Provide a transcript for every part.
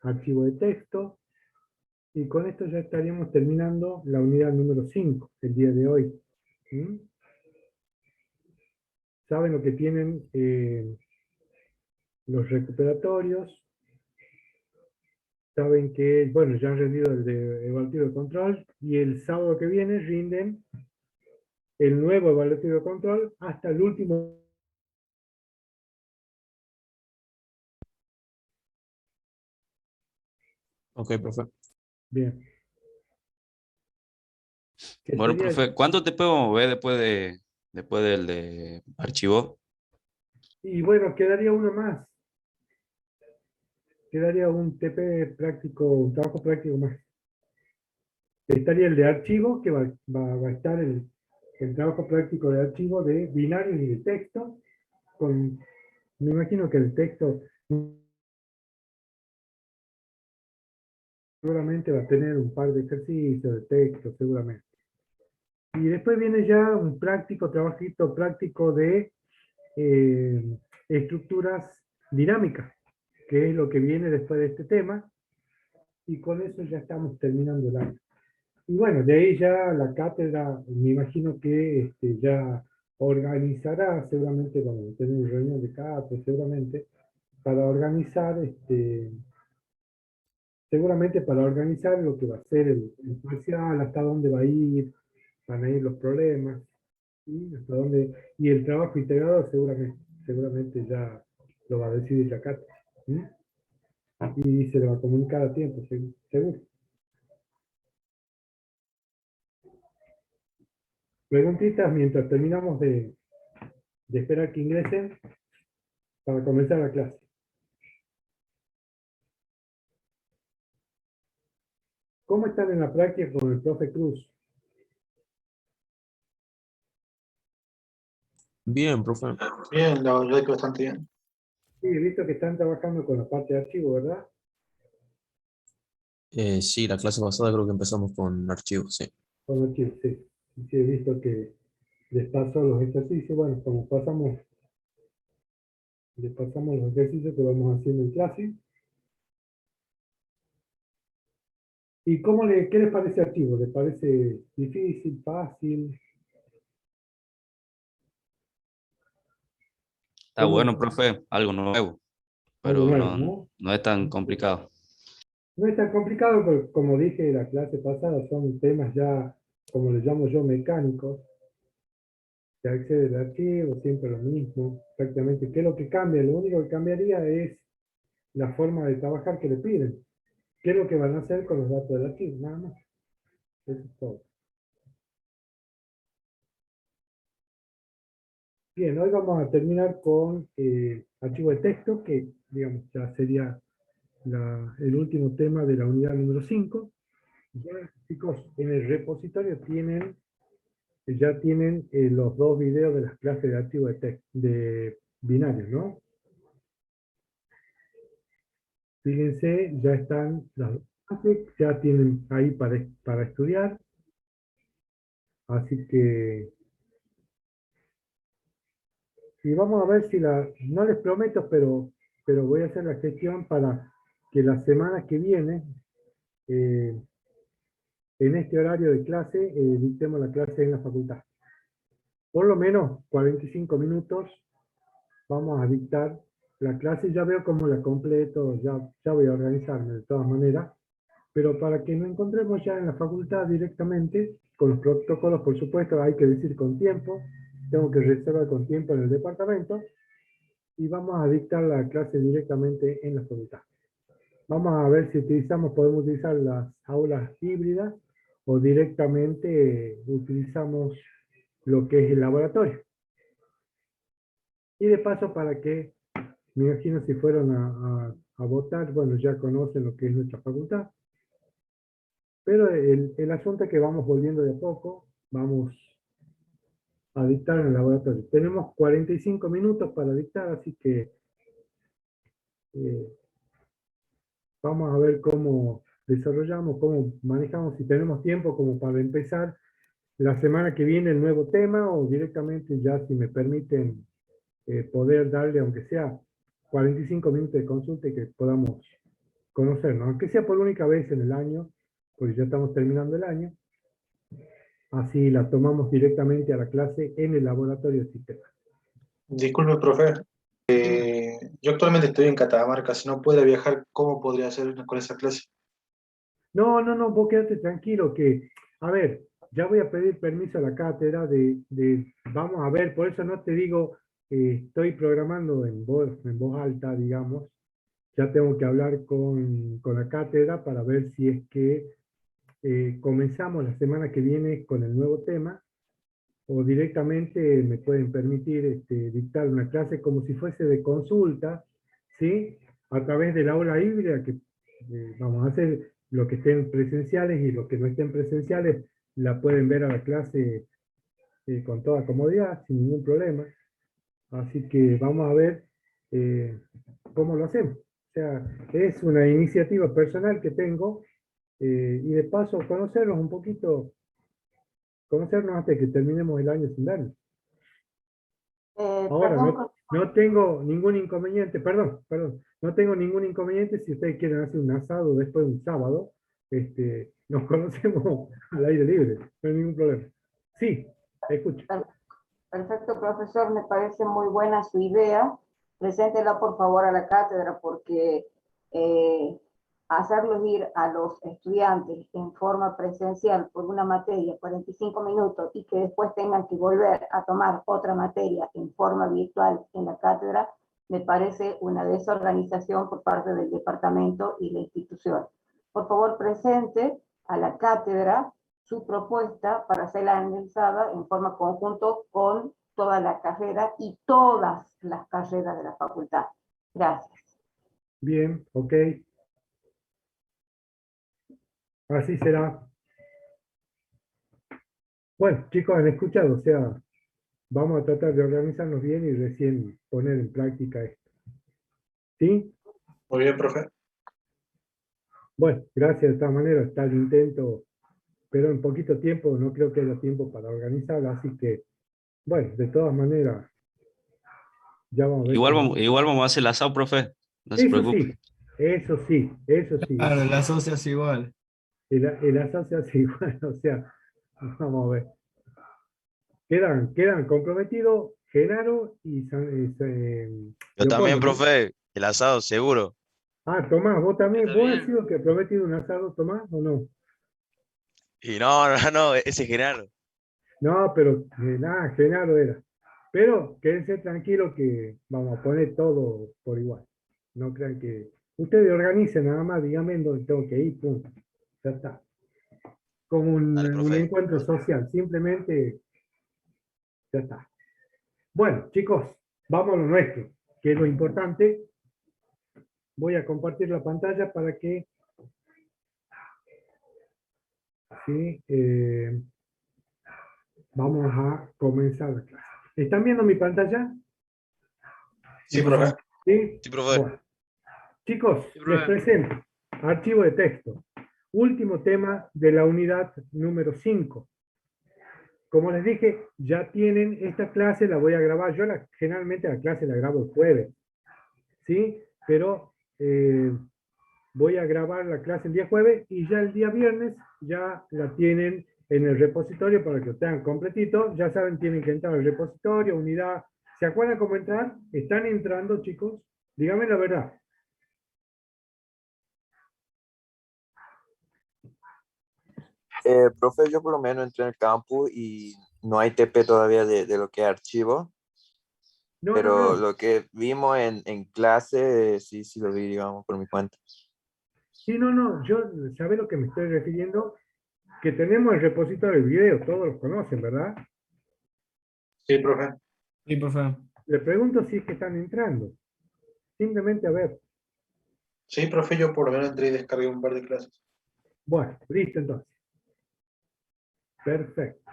archivo de texto, y con esto ya estaríamos terminando la unidad número 5 el día de hoy. ¿Mm? Saben lo que tienen los recuperatorios, saben que, bueno, ya han rendido el de evaluativo de control, y el sábado que viene rinden el nuevo evaluativo de control hasta el último. Ok, profe. Bien. Que Bueno, sería, profe, ¿cuánto te puedo mover después del de archivo? y bueno, quedaría uno más. Quedaría un TP práctico, un trabajo práctico más. Estaría el de archivo, que va a estar el trabajo práctico de archivo de binarios y de texto. Me imagino que el texto seguramente va a tener un par de ejercicios de texto, seguramente. Y después viene ya un trabajito práctico de estructuras dinámicas, que es lo que viene después de este tema. Y con eso ya estamos terminando el año. Y bueno, de ahí ya la cátedra, me imagino que ya organizará, seguramente vamos a tener reunión de cátedra, seguramente, para organizar, seguramente para organizar lo que va a ser el parcial, hasta dónde va a ir, van a ir los problemas, y hasta dónde, y el trabajo integrado seguramente ya lo va a decidir la cátedra. ¿Sí? Y se le va a comunicar a tiempo, seguro. Preguntitas mientras terminamos de esperar que ingresen para comenzar la clase. ¿Cómo están en la práctica con el profe Cruz? Bien, profe. Bien, la verdad que bastante bien. Sí, he visto que están trabajando con la parte de archivo, ¿verdad? Sí, la clase pasada creo que empezamos con archivos, sí. Con archivo, sí. Sí, he visto que les paso los ejercicios. Bueno, como les pasamos los ejercicios que vamos haciendo en clase. ¿Y qué les parece archivo? ¿Les parece difícil, fácil? Está bueno, ¿Cómo? profe, algo nuevo, Algo pero nuevo, no, ¿no? no es tan complicado. No es tan complicado, pero como dije en la clase pasada, son temas ya, como les llamo yo, mecánicos. Se accede al archivo, siempre lo mismo, prácticamente. ¿Qué es lo que cambia? Lo único que cambiaría es la forma de trabajar que le piden. ¿Qué es lo que van a hacer con los datos del archivo? Nada más. Eso es todo. Bien, hoy vamos a terminar con archivo de texto, que digamos ya sería el último tema de la unidad número 5. Ya, chicos, en el repositorio ya tienen los dos videos de las clases de archivo de texto, de binarios, ¿no? Fíjense, ya están las clases, ya tienen ahí para estudiar. Así que, y vamos a ver si no les prometo, pero voy a hacer la gestión para que la semana que viene, eh, en este horario de clase, dictemos la clase en la facultad. Por lo menos 45 minutos vamos a dictar la clase. Ya veo cómo la completo, ya voy a organizarme de todas maneras. Pero para que nos encontremos ya en la facultad directamente, con los protocolos, por supuesto, hay que decir con tiempo, tengo que reservar con tiempo en el departamento, y vamos a dictar la clase directamente en la facultad. Vamos a ver si podemos utilizar las aulas híbridas, o directamente utilizamos lo que es el laboratorio. Y de paso, para que, me imagino si fueron a votar, bueno, ya conocen lo que es nuestra facultad. Pero el asunto es que vamos volviendo de a poco, vamos a dictar en el laboratorio. Tenemos 45 minutos para dictar, así que eh, vamos a ver cómo desarrollamos, cómo manejamos, si tenemos tiempo como para empezar la semana que viene el nuevo tema, o directamente ya, si me permiten, poder darle, aunque sea 45 minutos de consulta, y que podamos conocernos, aunque sea por única vez en el año, porque ya estamos terminando el año. Así la tomamos directamente a la clase en el laboratorio de sistemas. Disculpe, profe. Yo actualmente estoy en Catamarca. Si no puede viajar, ¿cómo podría hacer con esa clase? No, vos quédate tranquilo que, a ver, ya voy a pedir permiso a la cátedra vamos a ver, por eso no te digo, estoy programando en voz alta, digamos, ya tengo que hablar con la cátedra para ver si es que comenzamos la semana que viene con el nuevo tema, o directamente me pueden permitir dictar una clase como si fuese de consulta, ¿sí? A través de la aula híbrida, que vamos a hacer lo que estén presenciales y los que no estén presenciales, la pueden ver a la clase con toda comodidad, sin ningún problema. Así que vamos a ver cómo lo hacemos. O sea, es una iniciativa personal que tengo y de paso conocernos un poquito, conocernos antes de que terminemos el año sin darnos. Ahora, Perdón, no tengo ningún inconveniente, perdón, no tengo ningún inconveniente si ustedes quieren hacer un asado después de un sábado, nos conocemos al aire libre, no hay ningún problema. Sí, escucho. perfecto, profesor, me parece muy buena su idea. Preséntela por favor a la cátedra porque hacerlos ir a los estudiantes en forma presencial por una materia, 45 minutos, y que después tengan que volver a tomar otra materia en forma virtual en la cátedra, me parece una desorganización por parte del departamento y la institución. Por favor, presente a la cátedra su propuesta para serla analizada en forma conjunto con toda la carrera y todas las carreras de la facultad. Gracias. Bien, ok. Así será. Bueno, chicos, han escuchado, o sea, vamos a tratar de organizarnos bien y recién poner en práctica esto. ¿Sí? Muy bien, profe. Bueno, gracias de todas maneras, está el intento, pero en poquito tiempo no creo que haya tiempo para organizarlo, así que, bueno, de todas maneras, ya vamos a ver cómo. Igual vamos a hacer el asado, profe. No se Eso preocupe. sí, eso sí, eso sí. Claro, la asocias igual. El asado se hace igual, o sea, vamos a ver. Quedan comprometidos Genaro y Yo también, Leopoldo, ¿no? profe, el asado, seguro. Ah, Tomás, vos también, ¿vos has sido que prometido un asado, Tomás, o no? Y no, ese es Genaro. No, pero nada, Genaro era. Pero quédense tranquilos que vamos a poner todo por igual. No crean que... Ustedes organicen nada más, díganme en dónde tengo que ir, punto. Ya está. Como Dale, un profe. encuentro social, simplemente ya está. Bueno, chicos, vamos a lo nuestro, que es lo importante. Voy a compartir la pantalla para que... Sí, vamos a comenzar la clase. ¿Están viendo mi pantalla? Sí, profe. ¿Sí? Sí, profe. Bueno. Chicos, Sí, les profe. presento archivo de texto. Último tema de la unidad número 5. Como les dije, ya tienen esta clase, la voy a grabar. Yo generalmente la clase la grabo el jueves, ¿sí? Pero voy a grabar la clase el día jueves y ya el día viernes ya la tienen en el repositorio para que lo tengan completito. Ya saben, tienen que entrar al repositorio, unidad. ¿Se acuerdan cómo entrar? ¿Están entrando, chicos? Díganme la verdad. Profe, yo por lo menos entré en el campus y no hay TP todavía de lo que es archivo, No, pero no. lo que vimos en clase, sí lo vi, digamos, por mi cuenta. Sí, no. Yo, ¿sabe lo que me estoy refiriendo? Que tenemos el repositorio de video, todos los conocen, ¿verdad? Sí, profe. Sí, profe. Le pregunto si es que están entrando. Simplemente a ver. Sí, profe, yo por lo menos entré y descargué un par de clases. Bueno, listo entonces. Perfecto.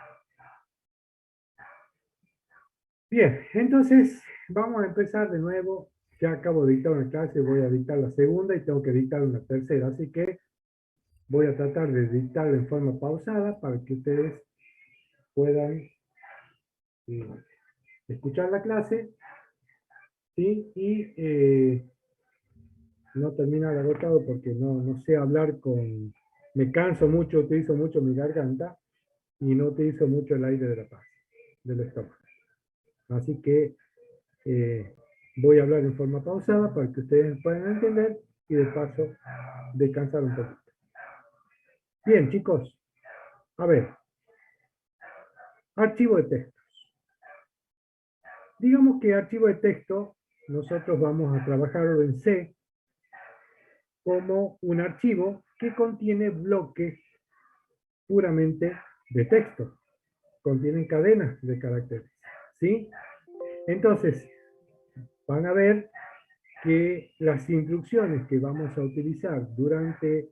Bien, entonces vamos a empezar de nuevo. Ya acabo de dictar una clase, voy a dictar la segunda y tengo que dictar una tercera. Así que voy a tratar de dictarla en forma pausada para que ustedes puedan escuchar la clase, ¿sí? Y no terminar agotado porque no sé hablar con... Me canso mucho, utilizo mucho mi garganta y no utilizo mucho el aire de la paz, del estómago. Así que voy a hablar en forma pausada para que ustedes puedan entender y de paso descansar un poquito. Bien, chicos. A ver. Archivo de textos. Digamos que archivo de texto, nosotros vamos a trabajarlo en C como un archivo que contiene bloques puramente de texto. Contienen cadenas de caracteres. ¿Sí? Entonces, van a ver que las instrucciones que vamos a utilizar durante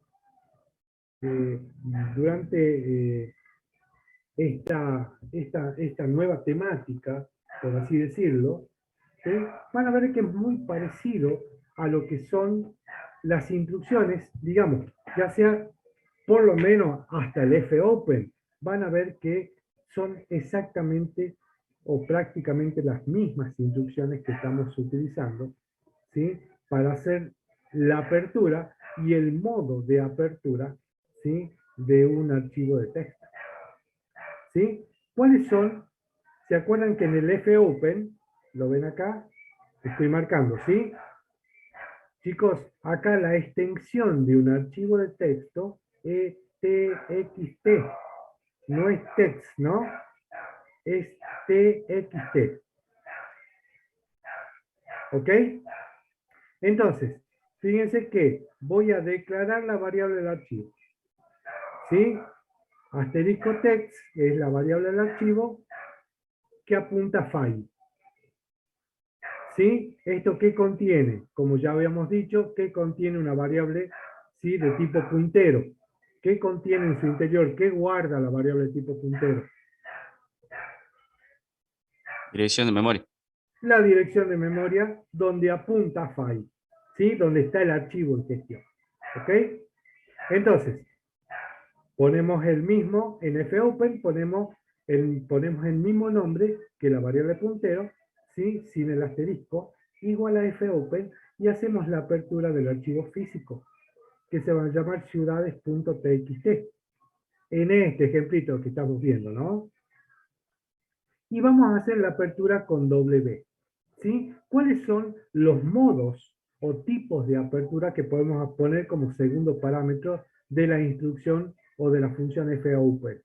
esta nueva temática, por así decirlo, ¿sí? Van a ver que es muy parecido a lo que son las instrucciones, digamos, ya sea por lo menos hasta el fopen, van a ver que son exactamente o prácticamente las mismas instrucciones que estamos utilizando, ¿sí? Para hacer la apertura y el modo de apertura, ¿sí? De un archivo de texto. ¿Sí? ¿Cuáles son? ¿Se acuerdan que en el fopen, lo ven acá? Estoy marcando, ¿sí? Chicos, acá la extensión de un archivo de texto es txt. No es text, ¿no? Es txt. ¿Ok? Entonces, fíjense que voy a declarar la variable del archivo. ¿Sí? Asterisco text es la variable del archivo que apunta a file. ¿Sí? ¿Esto qué contiene? Como ya habíamos dicho, ¿qué contiene una variable, ¿sí? De tipo puntero? ¿Qué contiene en su interior? ¿Qué guarda la variable de tipo puntero? Dirección de memoria. La dirección de memoria donde apunta a file, ¿sí? Donde está el archivo en cuestión. ¿Ok? Entonces, ponemos el mismo, en fopen ponemos el mismo nombre que la variable puntero, ¿sí? Sin el asterisco, igual a fopen, y hacemos la apertura del archivo físico, que se va a llamar ciudades.txt. En este ejemplito que estamos viendo, ¿no? Y vamos a hacer la apertura con W. ¿Sí? ¿Cuáles son los modos o tipos de apertura que podemos poner como segundo parámetro de la instrucción o de la función fopen?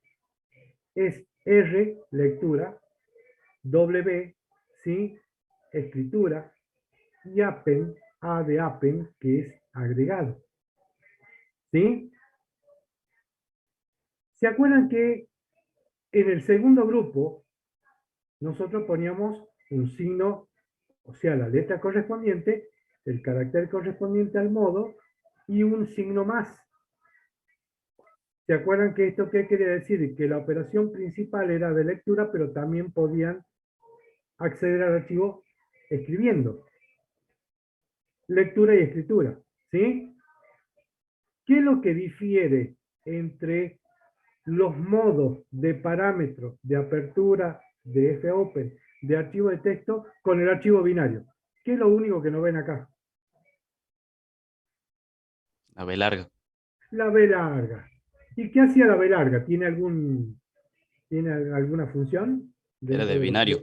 Es R, lectura, W, ¿sí? Escritura, y append, A de append, que es agregado. ¿Sí? ¿Se acuerdan que en el segundo grupo nosotros poníamos un signo, o sea, la letra correspondiente, el carácter correspondiente al modo, y un signo más? ¿Se acuerdan que esto qué quiere decir? Que la operación principal era de lectura, pero también podían acceder al archivo escribiendo. Lectura y escritura, ¿sí? ¿Qué es lo que difiere entre los modos de parámetros de apertura de fopen de archivo de texto con el archivo binario? ¿Qué es lo único que no ven acá? La B larga. La B larga. ¿Y qué hacía la B larga? ¿Tiene alguna función? Era de binario.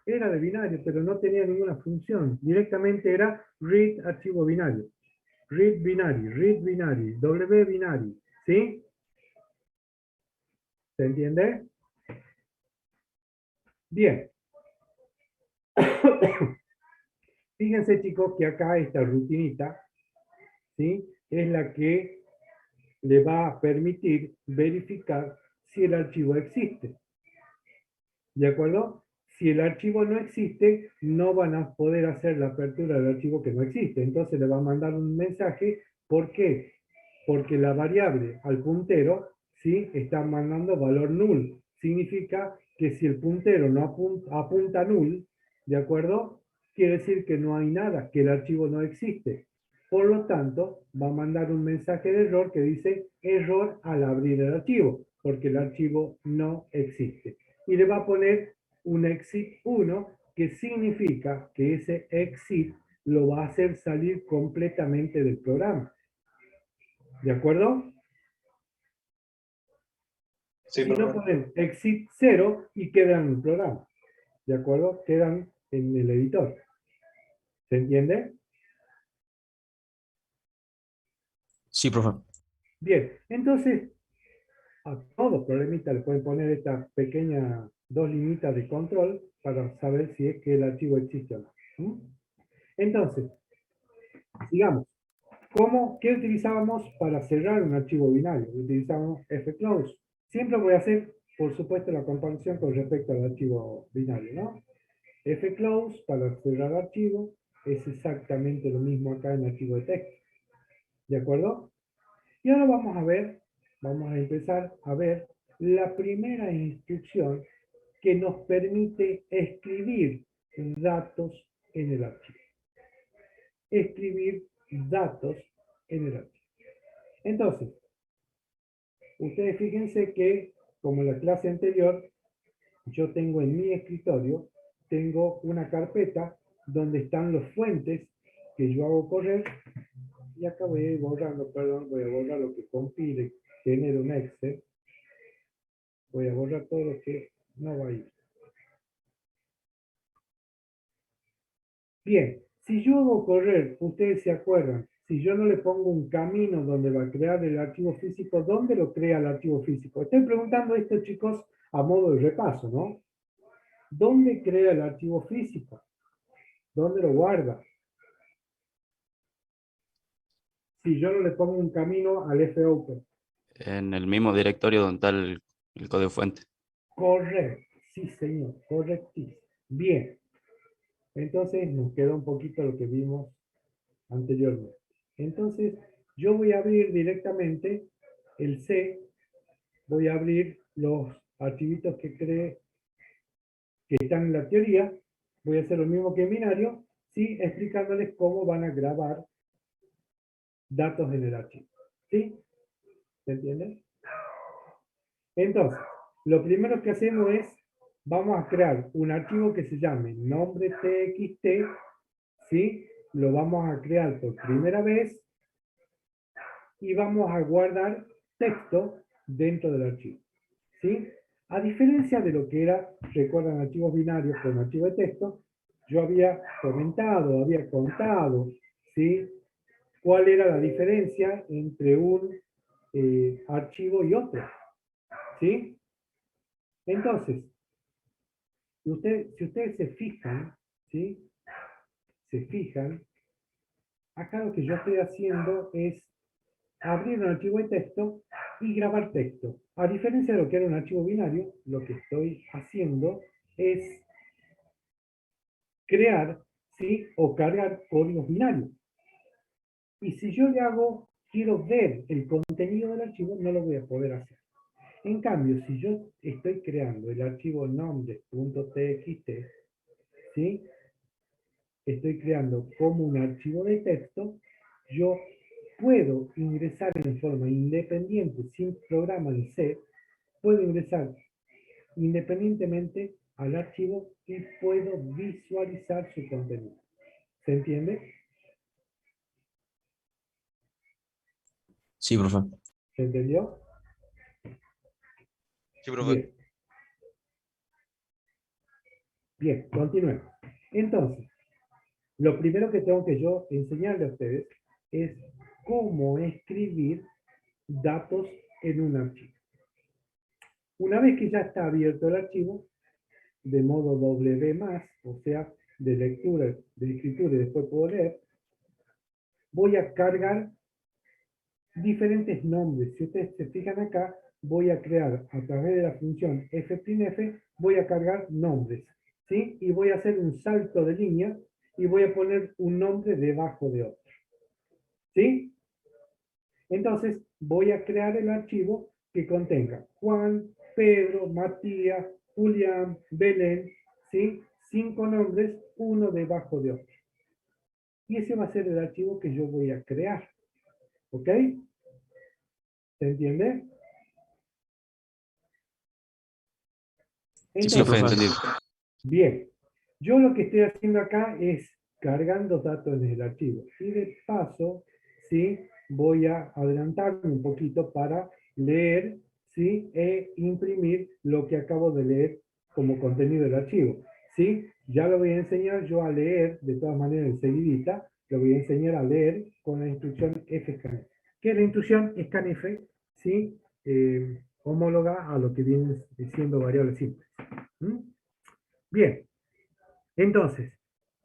Era de binario, pero no tenía ninguna función. Directamente era read archivo binario. Read binary, W binary. ¿Sí? ¿Se entiende? Bien. Fíjense, chicos, que acá esta rutinita, ¿sí? Es la que le va a permitir verificar si el archivo existe. ¿De acuerdo? Si el archivo no existe, no van a poder hacer la apertura del archivo que no existe. Entonces le va a mandar un mensaje. ¿Por qué? Porque la variable al puntero, ¿sí? Está mandando valor null. Significa que si el puntero no apunta a null, ¿de acuerdo? Quiere decir que no hay nada, que el archivo no existe. Por lo tanto, va a mandar un mensaje de error que dice error al abrir el archivo, porque el archivo no existe. Y le va a poner un exit 1, que significa que ese exit lo va a hacer salir completamente del programa. ¿De acuerdo? Sí, Si no, profe. ponen exit 0 y quedan en el programa. ¿De acuerdo? Quedan en el editor. ¿Se entiende? Sí, profe. Bien, entonces a todo problemita le pueden poner esta pequeña 2 linitas de control para saber si es que el archivo existe o no. ¿Mm? Entonces, sigamos. ¿Qué utilizábamos para cerrar un archivo binario? Utilizábamos fclose. Siempre voy a hacer, por supuesto, la comparación con respecto al archivo binario, ¿no? fclose para cerrar archivo es exactamente lo mismo acá en archivo de texto. ¿De acuerdo? Y ahora vamos a empezar a ver la primera instrucción que nos permite escribir datos en el archivo. Escribir datos en el archivo. Entonces, ustedes fíjense que, como en la clase anterior, yo tengo en mi escritorio, tengo una carpeta donde están los fuentes que yo hago correr, y acá voy a ir borrando, perdón, voy a borrar lo que compile, genera un Excel, voy a borrar todo lo que no va a ir. Bien, si yo hago correr, ustedes se acuerdan, si yo no le pongo un camino donde va a crear el archivo físico, ¿dónde lo crea el archivo físico? Estoy preguntando esto, chicos, a modo de repaso, ¿no? ¿Dónde crea el archivo físico? ¿Dónde lo guarda? Si yo no le pongo un camino al fopen. En el mismo directorio donde está el código fuente. Correcto, sí señor, correctísimo. Bien, entonces nos queda un poquito lo que vimos anteriormente. Entonces, yo voy a abrir directamente el C, voy a abrir los archivitos que creé, que están en la teoría, voy a hacer lo mismo que en binario, ¿sí? Explicándoles cómo van a grabar datos en el archivo. ¿Sí? ¿Se entiende? Entonces, lo primero que hacemos es, vamos a crear un archivo que se llame nombre txt, ¿sí? Lo vamos a crear por primera vez y vamos a guardar texto dentro del archivo, ¿sí? A diferencia de lo que era, recuerdan, archivos binarios con archivo de texto, yo había comentado, había contado, ¿sí? ¿Cuál era la diferencia entre un archivo y otro? ¿Sí? Entonces, si ustedes se fijan, ¿sí? Se fijan, acá lo que yo estoy haciendo es abrir un archivo de texto y grabar texto. A diferencia de lo que era un archivo binario, lo que estoy haciendo es crear, ¿sí? O cargar códigos binarios. Y si yo quiero ver el contenido del archivo, no lo voy a poder hacer. En cambio, si yo estoy creando el archivo nombre.txt, ¿sí? Estoy creando como un archivo de texto, yo puedo ingresar en forma independiente, sin programa en C, puedo ingresar independientemente al archivo y puedo visualizar su contenido. ¿Se entiende? Sí, profe. ¿Se entendió? Sí, profe. Bien. Bien, continuemos. Entonces, lo primero que tengo que yo enseñarle a ustedes es cómo escribir datos en un archivo. Una vez que ya está abierto el archivo, de modo W+, o sea, de lectura, de escritura y después puedo leer, voy a cargar diferentes nombres. Si ustedes se fijan acá, voy a crear a través de la función fprintf, voy a cargar nombres, ¿sí? Y voy a hacer un salto de línea y voy a poner un nombre debajo de otro, ¿sí? Entonces, voy a crear el archivo que contenga Juan, Pedro, Matías, Julián, Belén, ¿sí? 5 nombres, uno debajo de otro. Y ese va a ser el archivo que yo voy a crear. ¿Ok? ¿Se entiende? Sí, Sí, profe, profe. entendido. Bien. Yo lo que estoy haciendo acá es cargando datos en el archivo. Y de paso, ¿sí? Voy a adelantarme un poquito para leer, ¿sí? E imprimir lo que acabo de leer como contenido del archivo, ¿sí? Ya lo voy a enseñar yo a leer, de todas maneras enseguidita, lo voy a enseñar a leer con la instrucción fscanf. ¿Qué es la instrucción scanf? ¿Sí? Homóloga a lo que viene siendo variables simples. ¿Mm? Bien, entonces,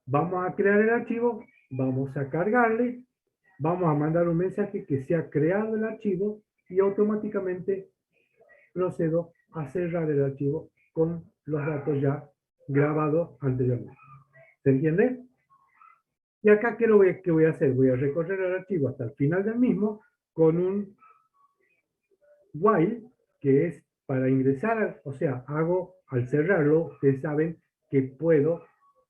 vamos a crear el archivo, vamos a cargarle, vamos a mandar un mensaje que se ha creado el archivo y automáticamente procedo a cerrar el archivo con los datos ya grabados anteriormente. ¿Se entiende? Y acá, ¿qué voy a hacer? Voy a recorrer el archivo hasta el final del mismo con un while, que es para ingresar, o sea, hago al cerrarlo, ustedes saben que puedo,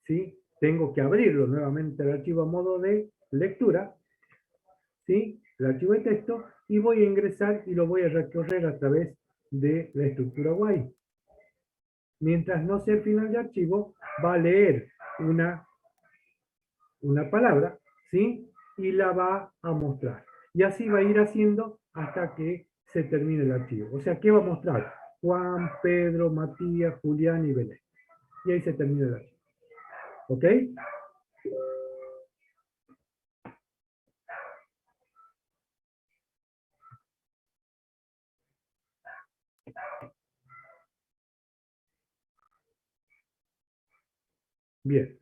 ¿sí? Tengo que abrirlo nuevamente el archivo a modo de lectura, ¿sí? El archivo de texto, y voy a ingresar y lo voy a recorrer a través de la estructura while. Mientras no sea el final de archivo, va a leer una palabra, ¿sí? Y la va a mostrar. Y así va a ir haciendo hasta que se termine el archivo. O sea, ¿qué va a mostrar? Juan, Pedro, Matías, Julián y Belén. Y ahí se termina el archivo. ¿Ok? Bien.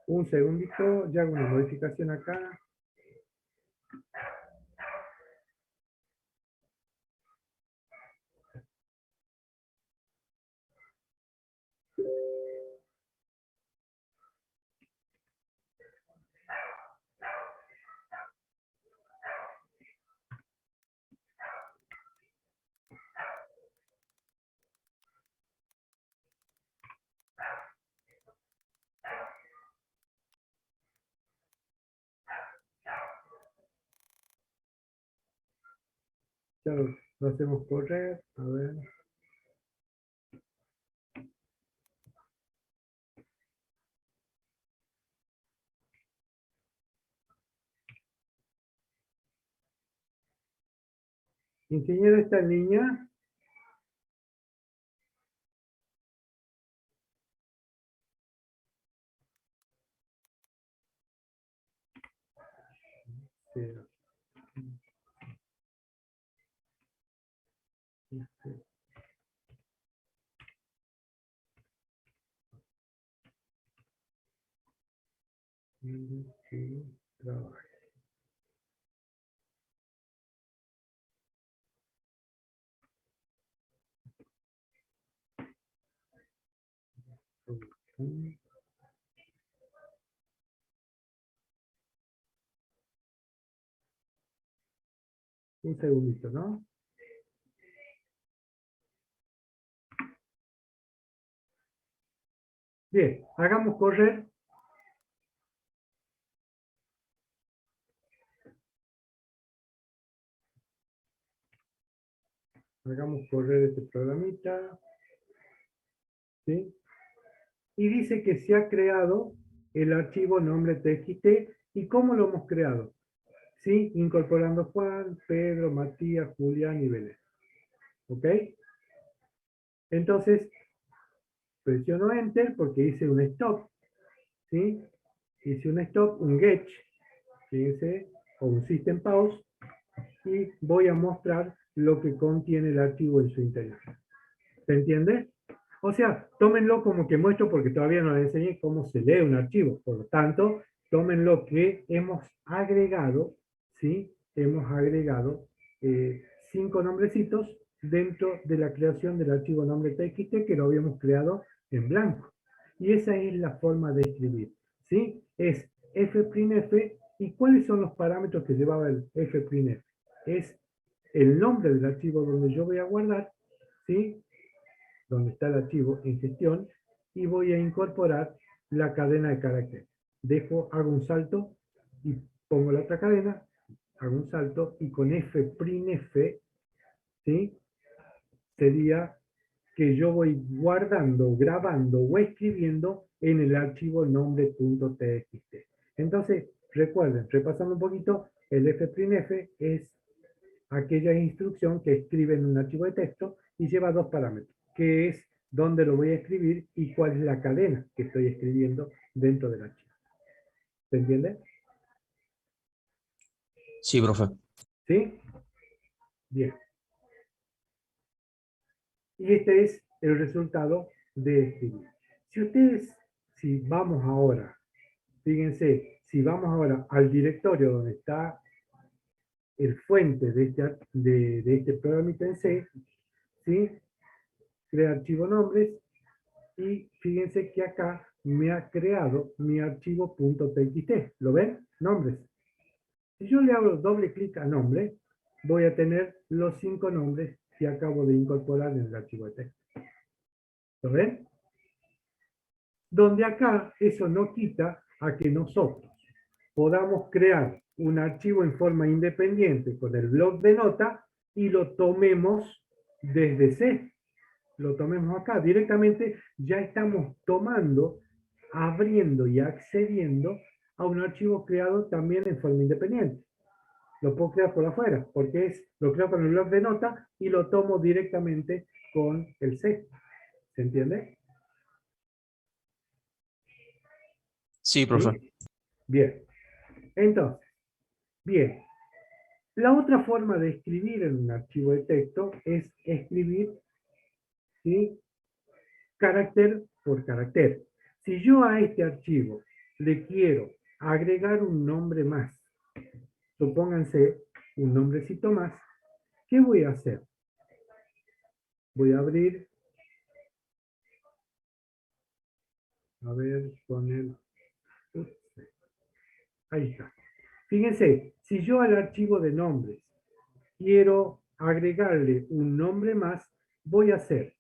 Un segundito, ya hago una modificación acá. Ya lo hacemos correr. A ver. Ingeniero, ¿está en línea? Sí. Sí, trabaja. Un segundito, ¿no? Bien, hagamos correr. Hagamos correr este programita. ¿Sí? Y dice que se ha creado el archivo nombre txt. ¿Y cómo lo hemos creado? ¿Sí? Incorporando Juan, Pedro, Matías, Julián y Belén. ¿Ok? Entonces, presiono Enter porque hice un stop. ¿Sí? Hice un stop, un get, fíjense, o un system pause, y voy a mostrar lo que contiene el archivo en su interior. ¿Se entiende? O sea, tómenlo como que muestro porque todavía no les enseñé cómo se lee un archivo. Por lo tanto, tómenlo que hemos agregado, ¿sí? Hemos agregado 5 nombrecitos dentro de la creación del archivo nombre txt que lo habíamos creado en blanco. Y esa es la forma de escribir, ¿sí? Es fprintf. ¿Y cuáles son los parámetros que llevaba el fprintf? Es el nombre del archivo donde yo voy a guardar, ¿sí? Donde está el archivo en gestión, y voy a incorporar la cadena de caracteres. Hago un salto y pongo la otra cadena, hago un salto y con fprintf, ¿sí? Sería que yo voy guardando, grabando o escribiendo en el archivo nombre.txt. Entonces, recuerden, repasando un poquito, el fprintf es aquella instrucción que escribe en un archivo de texto y lleva dos parámetros, que es dónde lo voy a escribir y cuál es la cadena que estoy escribiendo dentro del archivo. ¿Se entiende? Sí, profe. ¿Sí? Bien. Y este es el resultado de escribir. Si vamos ahora, fíjense, si vamos ahora al directorio donde está el fuente de este programita en C, ¿sí? Crea archivo nombres y fíjense que acá me ha creado mi archivo .txt. ¿Lo ven? Nombres. Si yo le hago doble clic a nombre, voy a tener los 5 nombres que acabo de incorporar en el archivo de texto. ¿Lo ven? Donde acá eso no quita a que nosotros podamos crear un archivo en forma independiente con el bloc de nota y lo tomemos desde C. Lo tomemos acá. Directamente ya estamos tomando, abriendo y accediendo a un archivo creado también en forma independiente. Lo puedo crear por afuera, porque lo creo con el bloc de nota y lo tomo directamente con el C. ¿Se entiende? Sí, profe. ¿Sí? Bien. Entonces, bien. La otra forma de escribir en un archivo de texto es escribir, ¿sí?, carácter por carácter. Si yo a este archivo le quiero agregar un nombre más, supónganse un nombrecito más, ¿qué voy a hacer? Voy a abrir, a ver, con el... Ahí está. Fíjense, si yo al archivo de nombres quiero agregarle un nombre más, voy a hacer,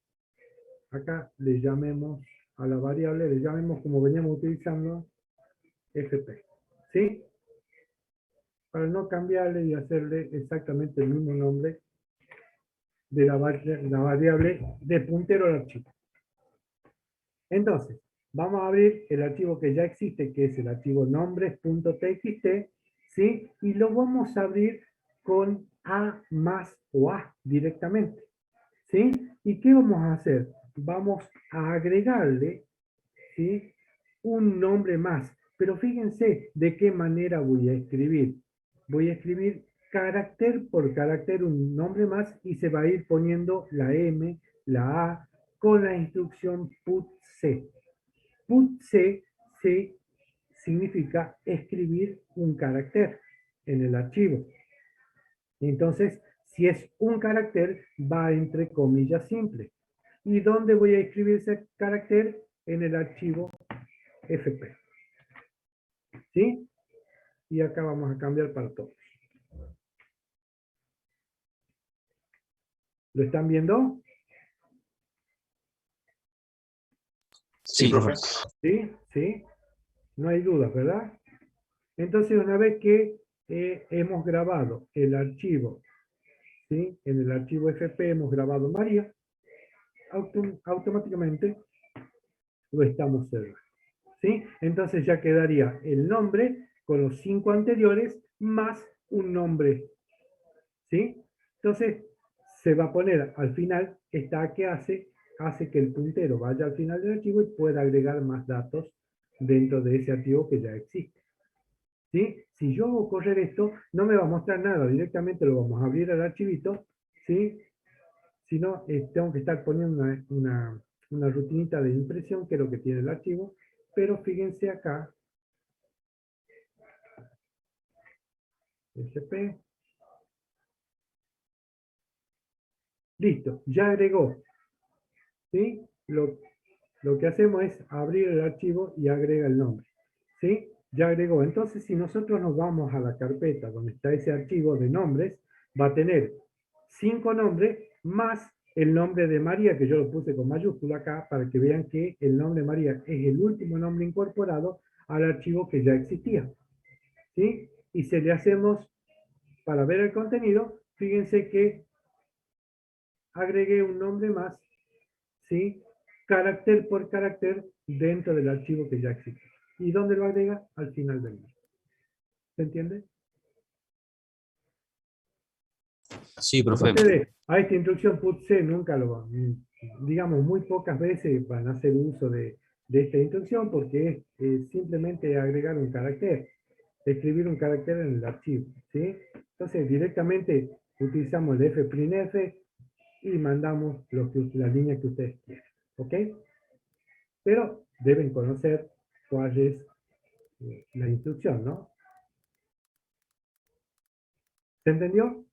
acá le llamemos a la variable, le llamemos como veníamos utilizando, fp, ¿sí? Para no cambiarle y hacerle exactamente el mismo nombre de la variable de puntero al archivo. Entonces, vamos a abrir el archivo que ya existe, que es el archivo nombres.txt, ¿sí? Y lo vamos a abrir con A más o A directamente, ¿sí? ¿Y qué vamos a hacer? Vamos a agregarle, ¿sí?, un nombre más. Pero fíjense de qué manera voy a escribir. Voy a escribir carácter por carácter un nombre más y se va a ir poniendo la M, la A, con la instrucción putC. PutC significa escribir un carácter en el archivo. Entonces, si es un carácter, va entre comillas simples. ¿Y dónde voy a escribir ese carácter? En el archivo fp. ¿Sí? Y acá vamos a cambiar para todos. ¿Lo están viendo? Sí, profe. ¿Sí? ¿Sí? No hay dudas, ¿verdad? Entonces, una vez que hemos grabado el archivo, ¿sí?, en el archivo fp hemos grabado María, automáticamente lo estamos cerrando, ¿sí? Entonces ya quedaría el nombre con los 5 anteriores más un nombre, ¿sí? Entonces se va a poner al final esta A que hace que el puntero vaya al final del archivo y pueda agregar más datos dentro de ese archivo que ya existe, ¿sí? Si yo hago correr esto, no me va a mostrar nada, directamente lo vamos a abrir al archivito, ¿sí? Si no, tengo que estar poniendo una rutinita de impresión, que es lo que tiene el archivo, pero fíjense acá, SP, listo, ya agregó, ¿sí? Lo que hacemos es abrir el archivo y agrega el nombre, ¿sí? Ya agregó. Entonces, si nosotros nos vamos a la carpeta donde está ese archivo de nombres, va a tener 5 nombres más el nombre de María, que yo lo puse con mayúscula acá, para que vean que el nombre María es el último nombre incorporado al archivo que ya existía, ¿sí? Y si le hacemos, para ver el contenido, fíjense que agregué un nombre más, ¿sí?, carácter por carácter dentro del archivo que ya existe. ¿Y dónde lo agrega? Al final del mismo. ¿Se entiende? Sí, profe. Ustedes a esta instrucción putC nunca lo van, digamos, muy pocas veces van a hacer uso de esta instrucción porque es simplemente agregar un carácter, escribir un carácter en el archivo, ¿sí? Entonces directamente utilizamos el fprintf y mandamos las líneas que ustedes quieren, ¿ok? Pero deben conocer cuál es la instrucción, ¿no? ¿Se entendió?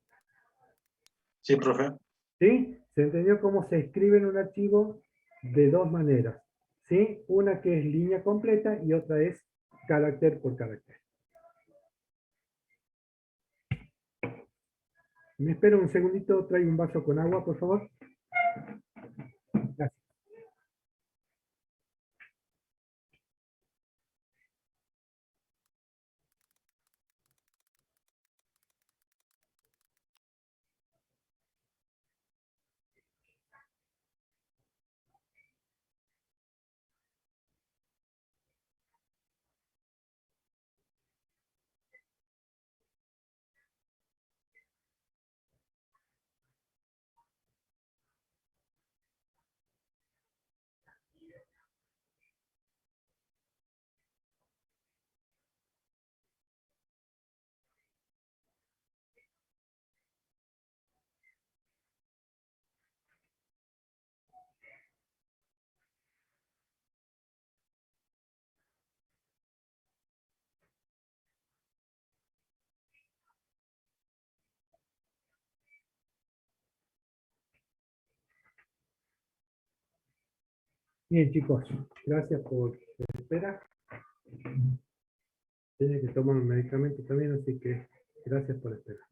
Sí, profe. ¿Sí? Se entendió cómo se escribe en un archivo de dos maneras, ¿sí? Una que es línea completa y otra es carácter por carácter. Me espero un segundito, traigo un vaso con agua, por favor. Gracias. Bien, chicos, gracias por la espera. Tiene que tomar un medicamento también, así que gracias por esperar.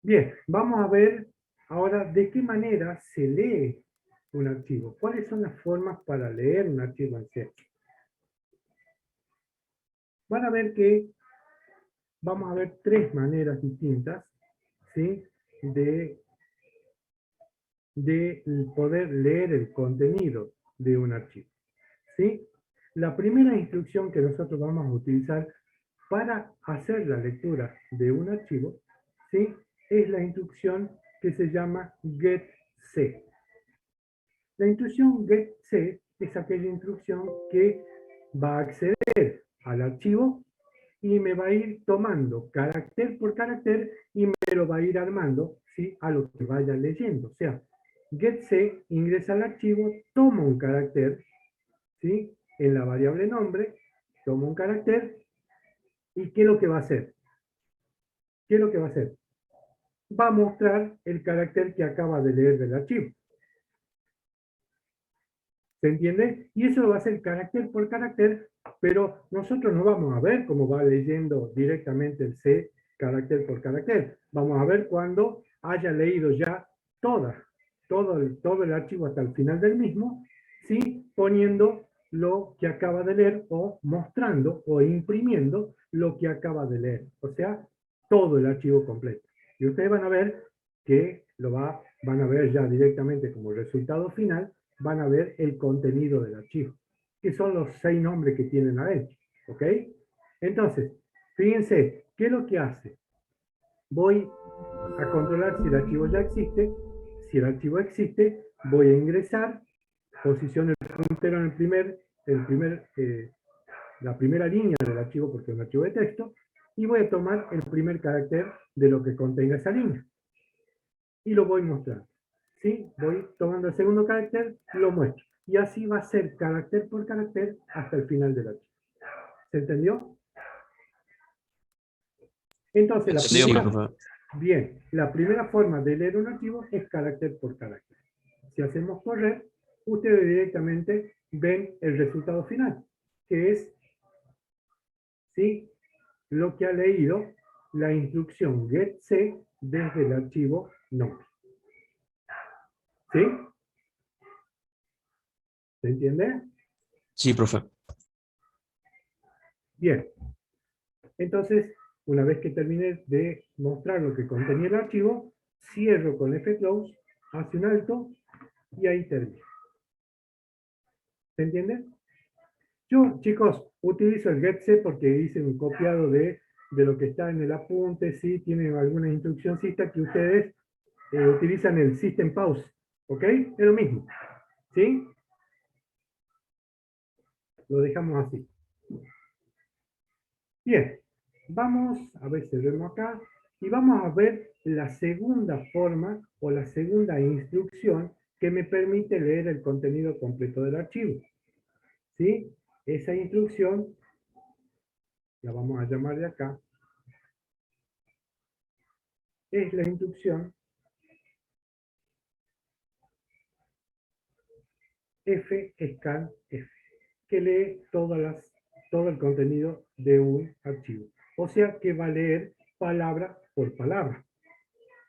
Bien, vamos a ver ahora de qué manera se lee un archivo. ¿Cuáles son las formas para leer un archivo en C? Van a ver que vamos a ver tres maneras distintas, ¿sí? de poder leer el contenido de un archivo, ¿sí? La primera instrucción que nosotros vamos a utilizar para hacer la lectura de un archivo, ¿sí? Es la instrucción que se llama getC. La instrucción getC es aquella instrucción que va a acceder al archivo y me va a ir tomando carácter por carácter y me lo va a ir armando, ¿sí? A lo que vaya leyendo. O sea, getC ingresa al archivo, toma un carácter, ¿sí? En la variable nombre, toma un carácter, ¿y qué es lo que va a hacer? ¿Qué es lo que va a hacer? Va a mostrar el carácter que acaba de leer del archivo. ¿Se entiende? Y eso lo va a hacer carácter por carácter, pero nosotros no vamos a ver cómo va leyendo directamente el C carácter por carácter. Vamos a ver cuando haya leído ya todo el archivo hasta el final del mismo, ¿sí? Poniendo lo que acaba de leer o mostrando o imprimiendo lo que acaba de leer. O sea, todo el archivo completo. Y ustedes van a ver que van a ver ya directamente como resultado final, van a ver el contenido del archivo, que son los 6 nombres que tienen adentro. ¿Ok? Entonces, fíjense, ¿qué es lo que hace? Voy a controlar si el archivo ya existe. Si el archivo existe, voy a ingresar, posiciono el puntero en la primera línea del archivo, porque es un archivo de texto, y voy a tomar el primer carácter de lo que contenga esa línea. Y lo voy mostrando. ¿Sí? Voy tomando el segundo carácter, lo muestro. Y así va a ser carácter por carácter hasta el final del archivo. ¿Se entendió? Entonces, la primera forma de leer un archivo es carácter por carácter. Si hacemos correr, ustedes directamente ven el resultado final, que es, ¿sí?, lo que ha leído la instrucción getC desde el archivo nombre. ¿Sí? ¿Se entiende? Sí, profe. Bien. Entonces, una vez que termine de mostrar lo que contenía el archivo, cierro con fclose, hace un alto y ahí termino. ¿Se entiende? Yo, chicos, utilizo el getC porque hice un copiado de lo que está en el apunte. Si tienen alguna instruccióncita que ustedes utilizan el System Pause. ¿Ok? Es lo mismo. ¿Sí? Lo dejamos así. Bien. Vamos a ver si vemos acá. Y vamos a ver la segunda forma o la segunda instrucción que me permite leer el contenido completo del archivo. ¿Sí? Esa instrucción la vamos a llamar de acá. Es la instrucción fscanf, que lee todo el contenido de un archivo. O sea que va a leer palabra por palabra.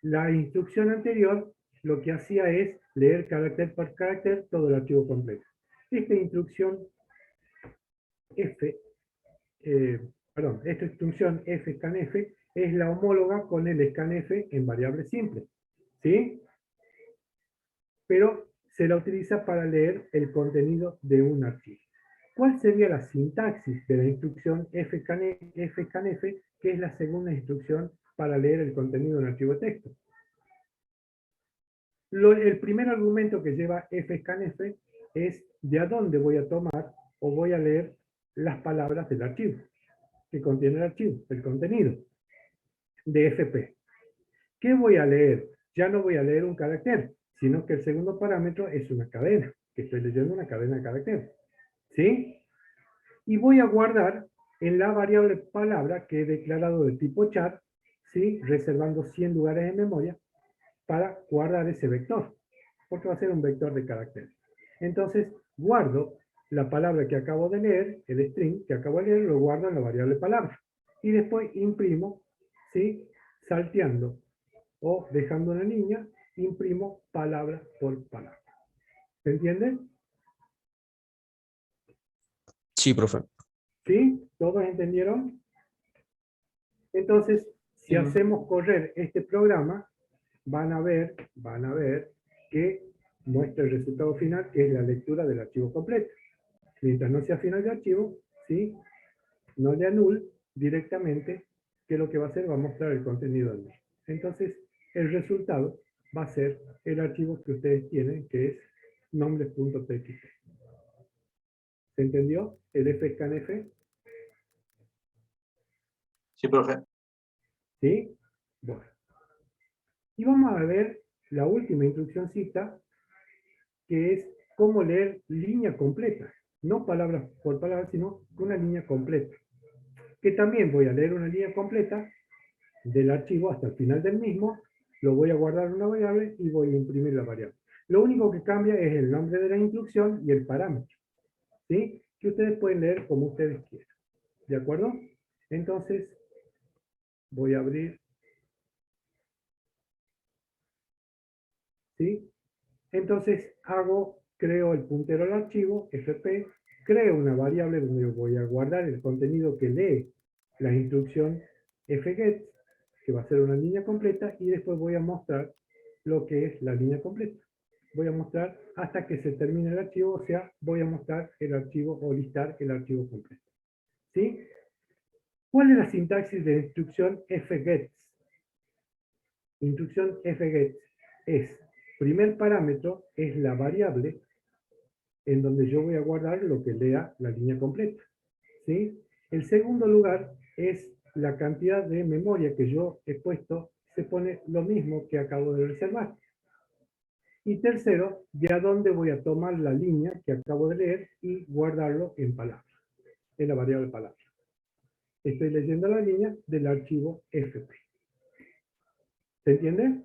La instrucción anterior lo que hacía es leer carácter por carácter todo el archivo completo. Esta instrucción esta instrucción fscanf es la homóloga con el scanf en variable simple. ¿Sí? Pero se la utiliza para leer el contenido de un archivo. ¿Cuál sería la sintaxis de la instrucción fscanf, que es la segunda instrucción para leer el contenido de un archivo de texto? El primer argumento que lleva fscanf es de a dónde voy a tomar o voy a leer las palabras del archivo, que contiene el archivo, el contenido de fp. ¿Qué voy a leer? Ya no voy a leer un carácter, sino que el segundo parámetro es una cadena, que estoy leyendo una cadena de caracteres. ¿Sí? Y voy a guardar en la variable palabra que he declarado de tipo char, ¿sí? Reservando 100 lugares en memoria para guardar ese vector, porque va a ser un vector de caracteres. Entonces, guardo la palabra que acabo de leer, el string que acabo de leer, lo guardo en la variable palabra. Y después imprimo, ¿sí? Salteando o dejando una línea, imprimo palabra por palabra. ¿Se entiende? Sí, profe. ¿Sí? ¿Todos entendieron? Entonces, si hacemos correr este programa, van a ver que muestra el resultado final, que es la lectura del archivo completo. Mientras no sea final de archivo, ¿sí? No le anul directamente, que lo que va a hacer va a mostrar el contenido del mismo. Entonces, el resultado va a ser el archivo que ustedes tienen, que es nombres.txt. ¿Se entendió? El fscanf. Sí, profe. ¿Sí? Bueno. Y vamos a ver la última instruccióncita, que es cómo leer línea completa. No palabra por palabra, sino una línea completa. Que también voy a leer una línea completa del archivo hasta el final del mismo, lo voy a guardar en una variable y voy a imprimir la variable. Lo único que cambia es el nombre de la instrucción y el parámetro, ¿sí? Que ustedes pueden leer como ustedes quieran. ¿De acuerdo? Entonces, voy a abrir, ¿sí? Entonces, creo el puntero al archivo, fp, creo una variable donde voy a guardar el contenido que lee la instrucción fget, que va a ser una línea completa, y después voy a mostrar lo que es la línea completa. Voy a mostrar hasta que se termine el archivo, o sea, voy a mostrar el archivo o listar el archivo completo. ¿Sí? ¿Cuál es la sintaxis de la instrucción fget? Instrucción fget es, primer parámetro es la variable en donde yo voy a guardar lo que lea la línea completa. ¿Sí? El segundo lugar es la cantidad de memoria que yo he puesto, se pone lo mismo que acabo de reservar. Y tercero, de a dónde voy a tomar la línea que acabo de leer y guardarlo en palabras, en la variable palabra. Estoy leyendo la línea del archivo fp. ¿Se entiende?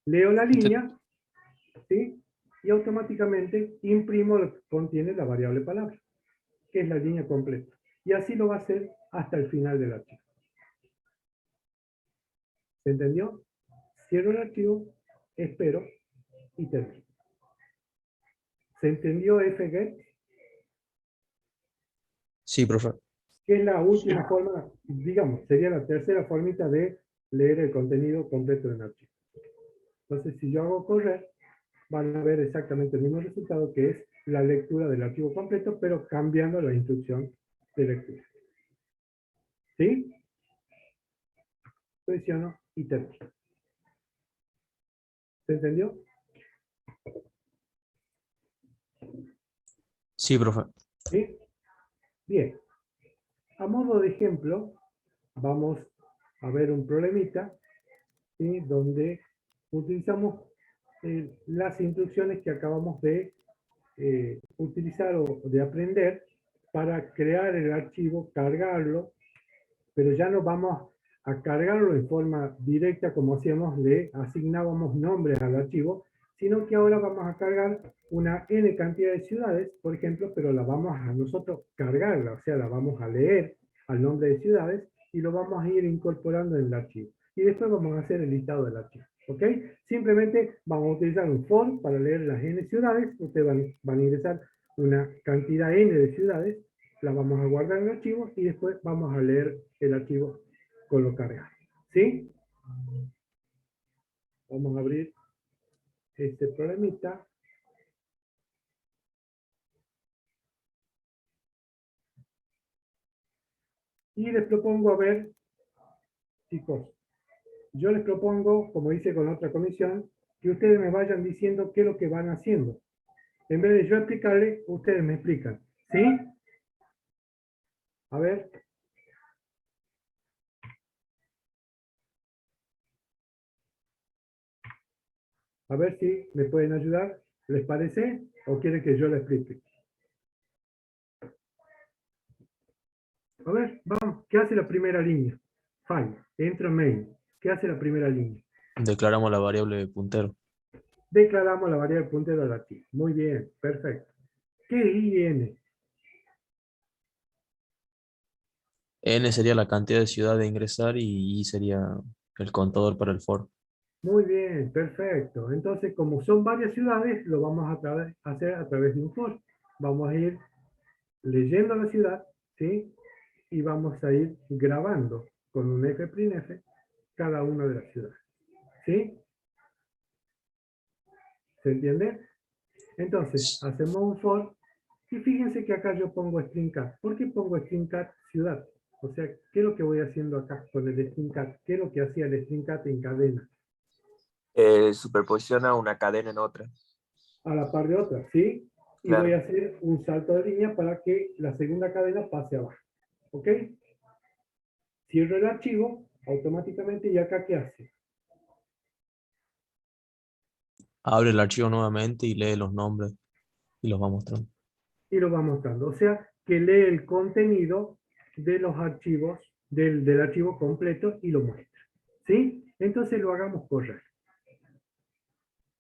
Leo la línea, ¿sí? Y automáticamente imprimo lo que contiene la variable palabra, que es la línea completa. Y así lo va a hacer hasta el final del archivo. ¿Se entendió? Cierro el archivo, espero y termino. ¿Se entendió fget? Sí, profe. Que es la última forma, digamos, sería la tercera formita de leer el contenido completo del archivo. Entonces, si yo hago correr, van a ver exactamente el mismo resultado, que es la lectura del archivo completo, pero cambiando la instrucción de lectura. ¿Sí? Presiono y termino. ¿Se entendió? Sí, profe. ¿Sí? Bien. A modo de ejemplo, vamos a ver un problemita, ¿sí? Donde utilizamos las instrucciones que acabamos de utilizar o de aprender para crear el archivo, cargarlo, pero ya no vamos a cargarlo en forma directa como hacíamos, le asignábamos nombres al archivo, sino que ahora vamos a cargar una n cantidad de ciudades, por ejemplo, pero la vamos a nosotros cargarla, o sea, la vamos a leer al nombre de ciudades y lo vamos a ir incorporando en el archivo. Y después vamos a hacer el listado del archivo. ¿Ok? Simplemente vamos a utilizar un for para leer las n ciudades. Ustedes van a ingresar una cantidad n de ciudades, la vamos a guardar en el archivo y después vamos a leer el archivo con lo cargado. ¿Sí? Vamos a abrir este problemita. Y les propongo, a ver, chicos, yo les propongo, como hice con otra comisión, que ustedes me vayan diciendo qué es lo que van haciendo. En vez de yo explicarles, ustedes me explican. ¿Sí? A ver. A ver si me pueden ayudar. ¿Les parece? ¿O quieren que yo les explique? A ver, vamos. ¿Qué hace la primera línea? Fine. Entra main. ¿Qué hace la primera línea? Declaramos la variable puntero. Declaramos la variable puntero del archivo. Muy bien, perfecto. ¿Qué es IN? N sería la cantidad de ciudad de ingresar y I sería el contador para el for. Muy bien, perfecto. Entonces, como son varias ciudades, lo vamos a hacer a través de un for. Vamos a ir leyendo la ciudad, ¿sí? Y vamos a ir grabando con un f'printf cada una de las ciudades. ¿Sí? ¿Se entiende? Entonces, hacemos un for y fíjense que acá yo pongo string cat. ¿Por qué pongo string cat ciudad? O sea, ¿qué es lo que voy haciendo acá con el string cat? ¿Qué es lo que hacía el string cat en cadena? Superposiciona una cadena en otra. A la par de otra, ¿sí? Y Claro. voy a hacer un salto de línea para que la segunda cadena pase abajo. ¿Ok? Cierro el archivo automáticamente y acá ¿qué hace? Abre el archivo nuevamente y lee los nombres y los va mostrando. Y lo va mostrando. O sea, que lee el contenido de los archivos, del archivo completo y lo muestra. ¿Sí? Entonces lo hagamos correr.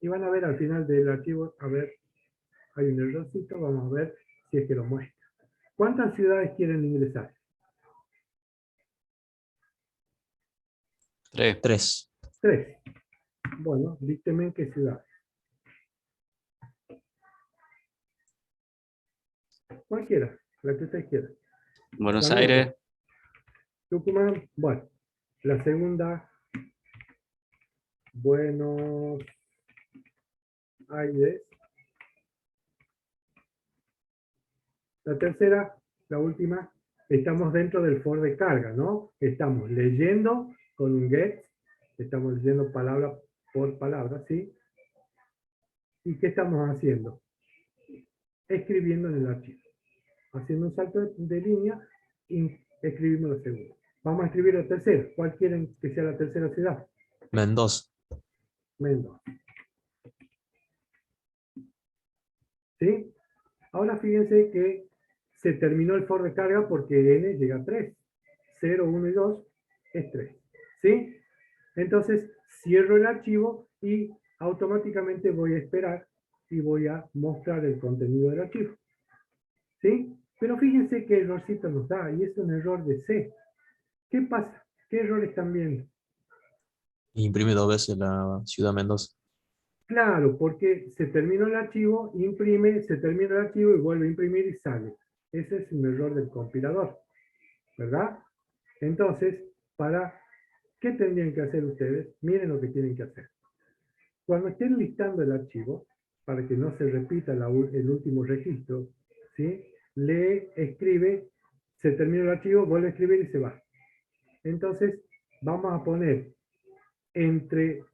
Y van a ver al final del archivo, a ver, hay un errorcito, vamos a ver si es que lo muestra. ¿Cuántas ciudades quieren ingresar? 3. 3. 3. Bueno, dícteme qué ciudades. Cualquiera, la que usted quiera. Buenos San Aires, Luis, Tucumán, bueno. La segunda, Buenos Aires. La tercera, la última, estamos dentro del for de carga, ¿no? Estamos leyendo con un get, estamos leyendo palabra por palabra, ¿sí? ¿Y qué estamos haciendo? Escribiendo en el archivo. Haciendo un salto de línea y escribimos la segunda. Vamos a escribir la tercera. ¿Cuál quieren que sea la tercera ciudad? Mendoza. Mendoza. ¿Sí? Ahora fíjense que se terminó el for de carga porque n llega a 3. 0, 1 y 2 es 3. ¿Sí? Entonces cierro el archivo y automáticamente voy a esperar y voy a mostrar el contenido del archivo. ¿Sí? Pero fíjense qué errorcito nos da y es un error de C. ¿Qué pasa? ¿Qué error están viendo? Imprime 2 veces la ciudad Mendoza. Claro, porque se terminó el archivo, imprime, se termina el archivo y vuelve a imprimir y sale. Ese es un error del compilador, ¿verdad? Entonces, ¿qué tendrían que hacer ustedes? Miren lo que tienen que hacer. Cuando estén listando el archivo, para que no se repita el último registro, ¿sí? Lee, escribe, se termina el archivo, vuelve a escribir y se va. Entonces, vamos a poner entre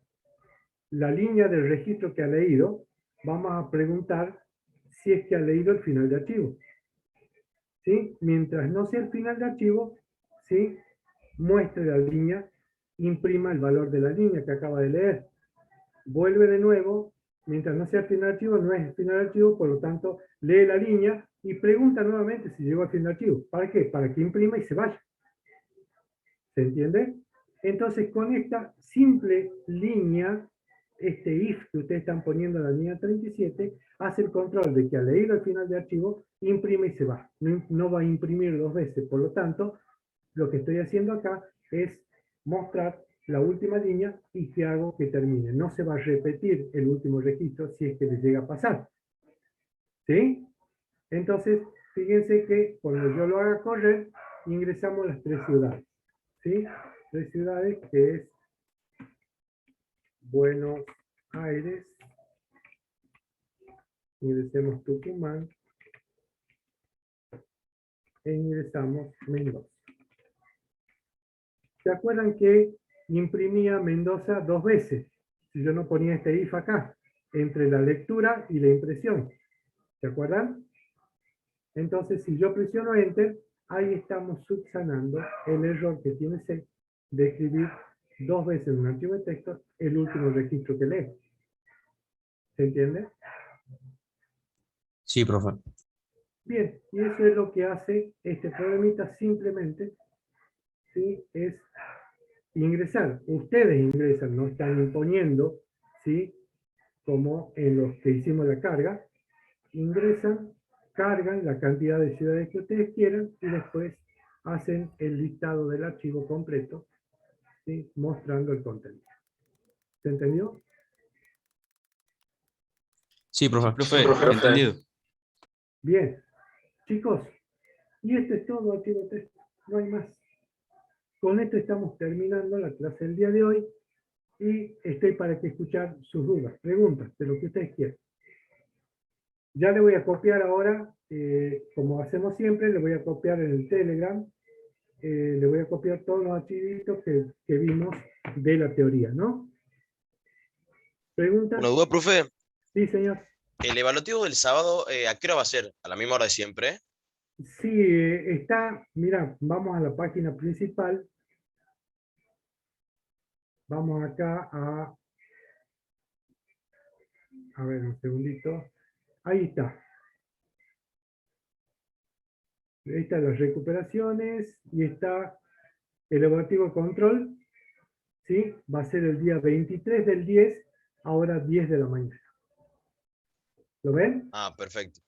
la línea del registro que ha leído, vamos a preguntar si es que ha leído el final de archivo. ¿Sí? Mientras no sea el final de archivo, ¿sí? Muestre la línea, imprima el valor de la línea que acaba de leer. Vuelve de nuevo, mientras no sea el final de archivo, no es el final de archivo, por lo tanto, lee la línea y pregunta nuevamente si llegó al final de archivo. ¿Para qué? Para que imprima y se vaya. ¿Se entiende? Entonces, con esta simple línea, este if que ustedes están poniendo en la línea 37, hace el control de que al leído el final de archivo, imprime y se va. No va a imprimir dos veces. Por lo tanto, lo que estoy haciendo acá es mostrar la última línea y que hago que termine. No se va a repetir el último registro si es que le llega a pasar. ¿Sí? Entonces, fíjense que cuando yo lo haga correr, ingresamos las 3 ciudades. ¿Sí? 3 ciudades que es Buenos Aires, ingresemos Tucumán e ingresamos Mendoza. ¿Se acuerdan que imprimía Mendoza 2 veces? Si yo no ponía este if acá, entre la lectura y la impresión. ¿Se acuerdan? Entonces, si yo presiono Enter, ahí estamos subsanando el error que tiene C de escribir 2 veces en un archivo de texto el último registro que lee. ¿Se entiende? Sí, profe. Bien, y eso es lo que hace este programita simplemente, ¿sí? Es ingresar. Ustedes ingresan, no están imponiendo, ¿sí? Como en los que hicimos la carga. Ingresan, cargan la cantidad de ciudades que ustedes quieran y después hacen el listado del archivo completo, ¿sí? Mostrando el contenido. ¿Se entendió? Sí, profe. Profe, profe. entendido. Bien. Chicos, y esto es todo, archivo texto. No hay más. Con esto estamos terminando la clase del día de hoy y estoy para que escuchar sus dudas, preguntas, de lo que ustedes quieran. Ya le voy a copiar ahora, como hacemos siempre, le voy a copiar en el Telegram, le voy a copiar todos los archivitos que vimos de la teoría, ¿no? ¿Preguntas? Una duda, profe. Sí, señor. ¿El evaluativo del sábado, a qué hora va a ser? ¿A la misma hora de siempre? Sí, está, mira, vamos a la página principal. Vamos acá a ver, un segundito. Ahí está. Ahí están las recuperaciones y está el evaluativo de control, ¿sí? Va a ser el día 23 del 10, ahora 10 de la mañana. ¿Lo ven? Ah, perfecto.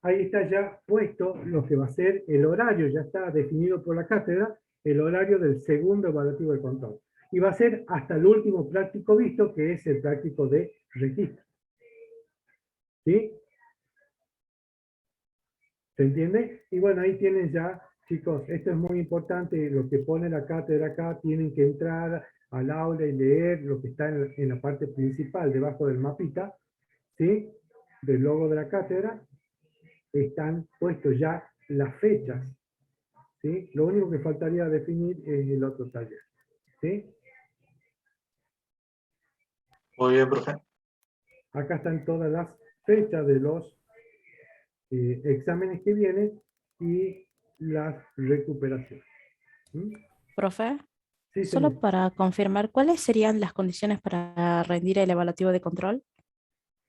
Ahí está ya puesto lo que va a ser el horario, ya está definido por la cátedra, el horario del segundo evaluativo de control. Y va a ser hasta el último práctico visto, que es el práctico de registro. ¿Sí? ¿Se entiende? Y bueno, ahí tienen ya, chicos, esto es muy importante, lo que pone la cátedra acá, tienen que entrar al aula y leer lo que está en la parte principal, debajo del mapita, ¿sí? Del logo de la cátedra, están puestos ya las fechas, ¿sí? Lo único que faltaría definir es el otro taller, ¿sí? Muy bien, profe. Acá están todas las fechas de los exámenes que vienen y las recuperaciones. ¿Mm? Profe, Sí, solo señor. para confirmar, ¿cuáles serían las condiciones para rendir el evaluativo de control?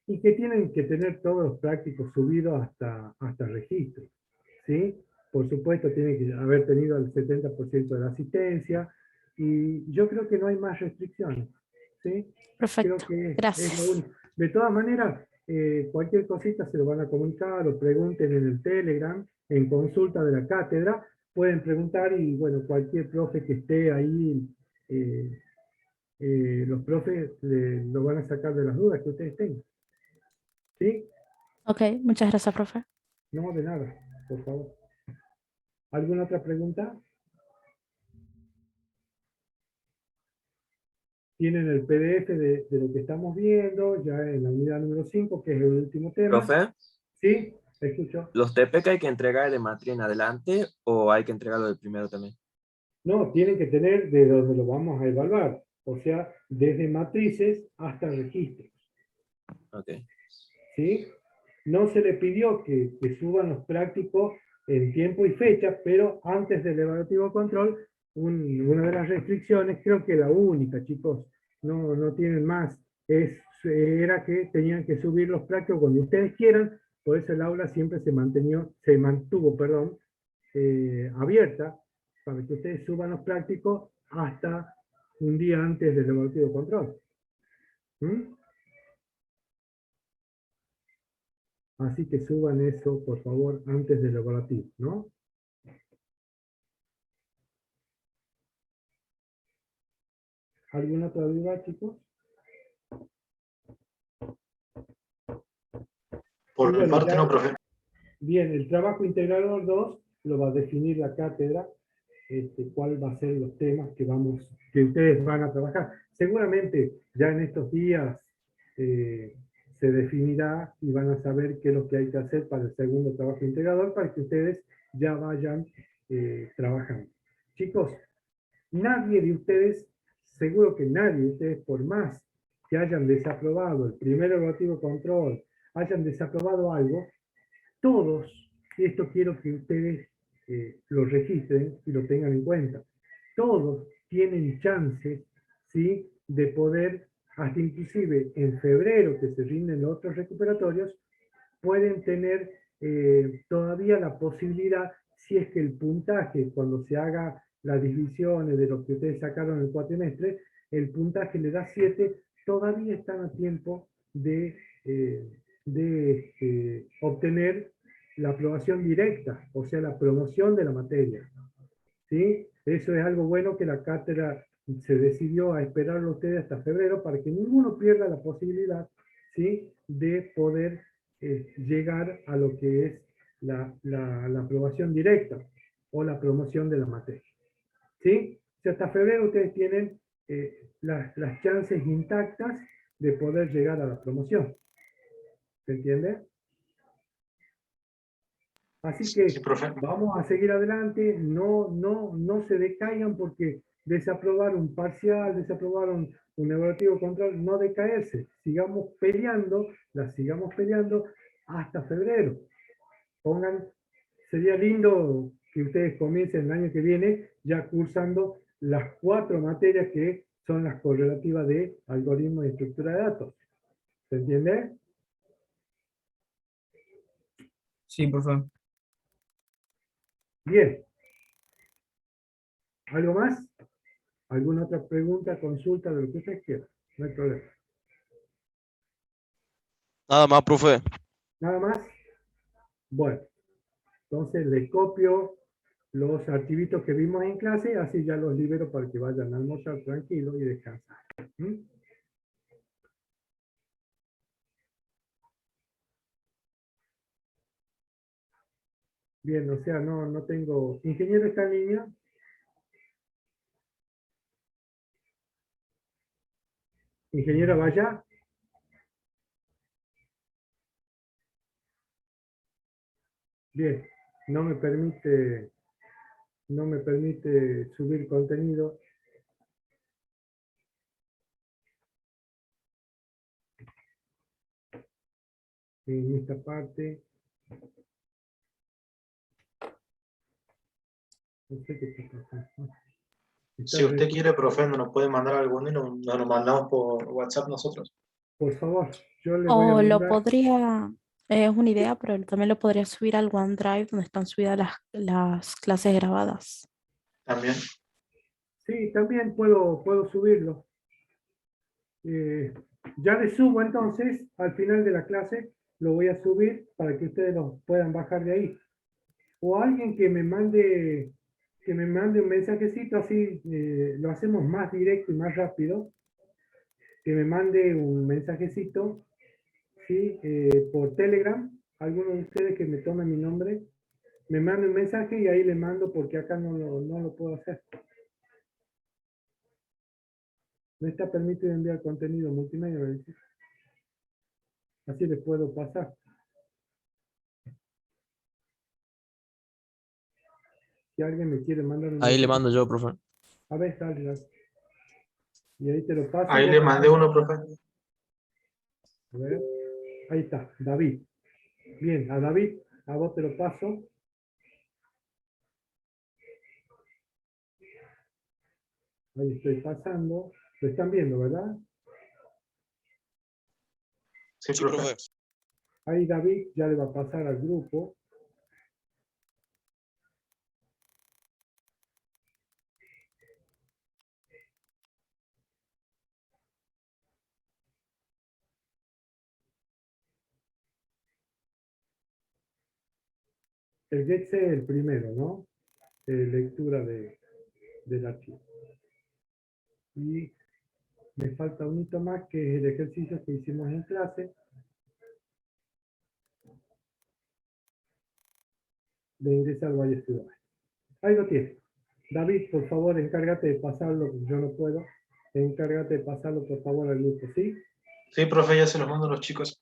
Y que tienen que tener todos los prácticos subidos hasta registro, ¿sí? Por supuesto, tienen que haber tenido el 70% de la asistencia, y yo creo que no hay más restricciones, ¿sí? Creo Perfecto, que es lo gracias. único. De todas maneras, cualquier cosita se lo van a comunicar o pregunten en el Telegram, en consulta de la cátedra, pueden preguntar y, bueno, cualquier profe que esté ahí, los profes lo van a sacar de las dudas que ustedes tengan. ¿Sí? Ok, muchas gracias, profe. No, de nada, por favor. ¿Alguna otra pregunta? tienen el PDF de lo que estamos viendo, ya en la unidad número 5, que es el último tema. Profe, ¿Sí? Escucho. ¿los TP que hay que entregar de matriz en adelante o hay que entregarlo del primero también? No, tienen que tener de donde lo vamos a evaluar. O sea, desde matrices hasta registros. Ok. ¿Sí? No se le pidió que suban los prácticos en tiempo y fecha, pero antes del evaluativo control, una de las restricciones, creo que la única, chicos, no tienen más, era que tenían que subir los prácticos cuando ustedes quieran, por eso el aula siempre se mantuvo, perdón, abierta, para que ustedes suban los prácticos hasta un día antes del evaluativo control. ¿Mm? Así que suban eso, por favor, antes del evaluativo, ¿no? ¿Alguna otra duda, chicos? Por Y mi bueno, parte ya- no, profe. Bien, el trabajo integrador 2 lo va a definir la cátedra, cuál va a ser los temas que ustedes van a trabajar. Seguramente ya en estos días se definirá y van a saber qué es lo que hay que hacer para el segundo trabajo integrador para que ustedes ya vayan trabajando. Chicos, nadie de ustedes, seguro que nadie de ustedes, por más que hayan desaprobado el primer evaluativo control, hayan desaprobado algo, todos, y esto quiero que ustedes lo registren y lo tengan en cuenta, todos tienen chances, ¿sí?, de poder, hasta inclusive en febrero que se rinden los otros recuperatorios, pueden tener todavía la posibilidad, si es que el puntaje, cuando se haga las divisiones de lo que ustedes sacaron en el cuatrimestre, el puntaje le da 7, todavía están a tiempo de obtener la aprobación directa, o sea, la promoción de la materia. ¿Sí? Eso es algo bueno que la cátedra se decidió a esperarlo a ustedes hasta febrero para que ninguno pierda la posibilidad, ¿sí?, de poder llegar a lo que es la aprobación directa o la promoción de la materia. ¿Sí? O sea, hasta febrero ustedes tienen las chances intactas de poder llegar a la promoción. ¿Se entiende? Así que Sí, profe. vamos a seguir adelante, no se decaigan porque desaprobaron parcial, desaprobaron un evaluativo control, no decaerse, sigamos peleando hasta febrero. Sería lindo que ustedes comiencen el año que viene ya cursando las 4 materias que son las correlativas de algoritmos y estructura de datos. ¿Se entiende? Sí, profe. Bien. ¿Algo más? ¿Alguna otra pregunta, consulta, de lo que ustedes quieran? No hay problema. Nada más, profe. ¿Nada más? Bueno, entonces les copio los archivitos que vimos en clase, así ya los libero para que vayan a almorzar tranquilos y descansar. ¿Mm? Bien, o sea, no tengo... ¿Ingeniero está en línea? ¿Ingeniera vaya? Bien, no me permite subir contenido. En esta parte. No sé qué está pasando. Si usted quiere, profe, nos puede mandar algún y nos lo mandamos por WhatsApp nosotros. Por favor, yo le voy a O lo mandar. podría, es una idea, pero también lo podría subir al OneDrive donde están subidas las clases grabadas. También. Sí, también puedo subirlo. Ya le subo entonces, al final de la clase, lo voy a subir para que ustedes lo puedan bajar de ahí. O alguien que me mande un mensajecito, así lo hacemos más directo y más rápido. Que me mande un mensajecito, ¿sí? Por Telegram, alguno de ustedes que me tome mi nombre, me mande un mensaje y ahí le mando porque acá no lo puedo hacer. No está permitido enviar contenido multimedia, me dice. Así les puedo pasar. Si alguien me quiere mandar un Ahí le mensaje, mando yo, profe. a ver, dale, dale. Y ahí te lo paso. Ahí le mandé uno, profe. A ver. Ahí está, David. Bien, a David, a vos te lo paso. Ahí estoy pasando. Lo están viendo, ¿verdad? Sí, Sí, profe. profe. Ahí David ya le va a pasar al grupo. El GETSE es el primero, ¿no? Lectura del archivo. Y me falta un hito más, que es el ejercicio que hicimos en clase de ingresar al Valle Ciudad. Ahí lo tienes. David, por favor, encárgate de pasarlo, yo no puedo. Encárgate de pasarlo, por favor, al grupo, ¿sí? Sí, profe, ya se los mando a los chicos.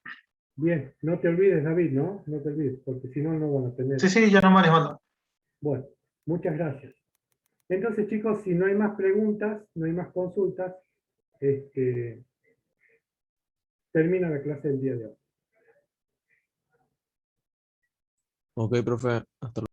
Bien, no te olvides, David, ¿no? No te olvides, porque si no, no van a tener. Sí, sí, ya nomás les mando. Bueno, muchas gracias. Entonces, chicos, si no hay más preguntas, no hay más consultas, termina la clase del día de hoy. Ok, profe. Hasta luego.